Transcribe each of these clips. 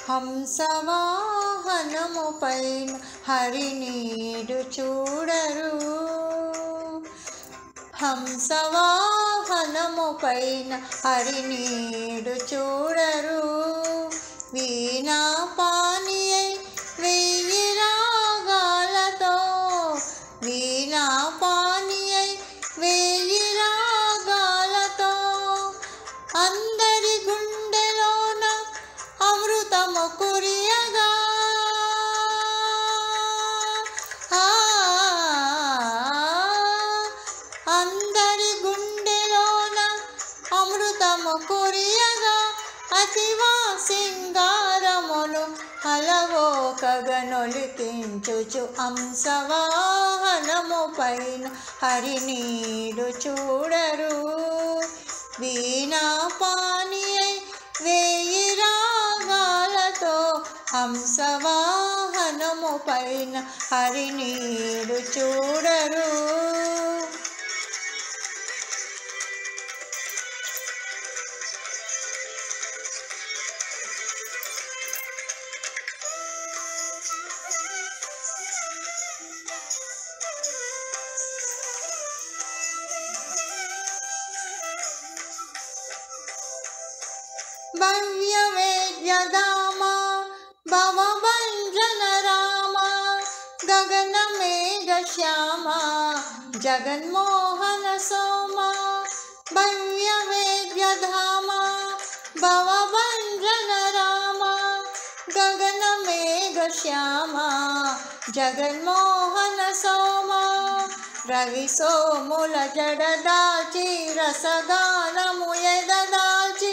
హంసవాహనము పైన హరినీడు చూడరు. హంసవాహనము పైన హరినీడు చూడరు. వీణా పానియై వెయ్యి రాగాలతో, వీణా పానియై వెయ్యి రాగాలతో అందరి గుండెలోన అమృతము కురియగా, అందరి గుండెలోన అమృతము కురియగా అతివా సింగారమును అలవోకగనొలికించుచు హంసవాహనము పైన హరినీడు చూడరు. వీణా పానియై వెయ్యి రాగాలతో హంసవాహనము పైన హరినీడు చూడరు. భవ్యవేద్యధామ భవభంజన రామ గగనమేఘ శ్యామ జగన్మోహన సోమ. భవ్యవేద్యధామ భవభంజన రామ గగనమేఘ శ్యామ జగన్మోహన సోమ. రవి సోముల జడదాల్చి రసగానము ఎదదాల్చి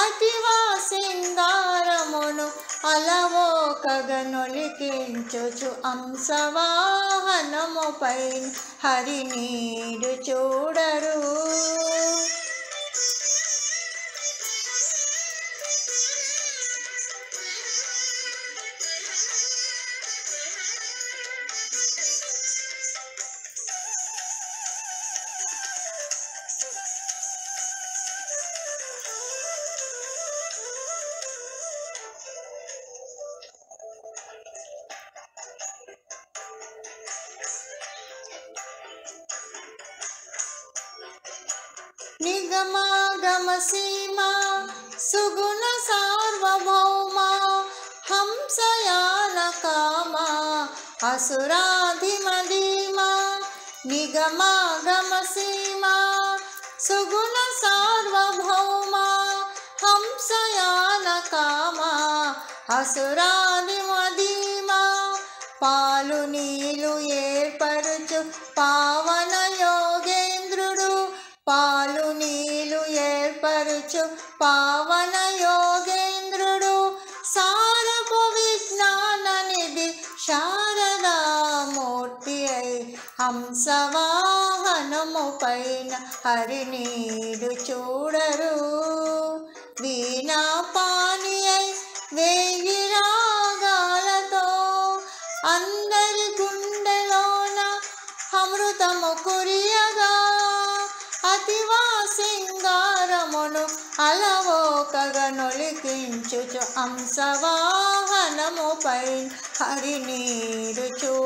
అతివా సింగారమును అలవోకగనొలికించుచు హంసవాహనము పైన హరినీడు చూడరు. నిగమాగమ సీమా సుగుణ సార్వభౌమ హంసయాన కామ అసురాధిమధీమా. నిగమాగమ సీమా సుగుణ సార్వభౌమ హంసయాన కామ అసురాధిమధీమా. పాలు నీలు ఏర్పరుచు పావన యోగేంద్రుడు, పాలు నీలు ఏర్పరుచు పావన యోగేంద్రుడు. సారపు విజ్ఞాన నిధి శారదామూర్తి అయి హంసవాహనము పైన హరినీడు చూడరు. వీణా పానియై వెయ్యి రాగాలతో అందరి గుండెలోన అమృతము కురియగా అతివా సింగారమును అలవోకగనొలికించుచు హంసవాహనము పైన హరినీడు చూడరు.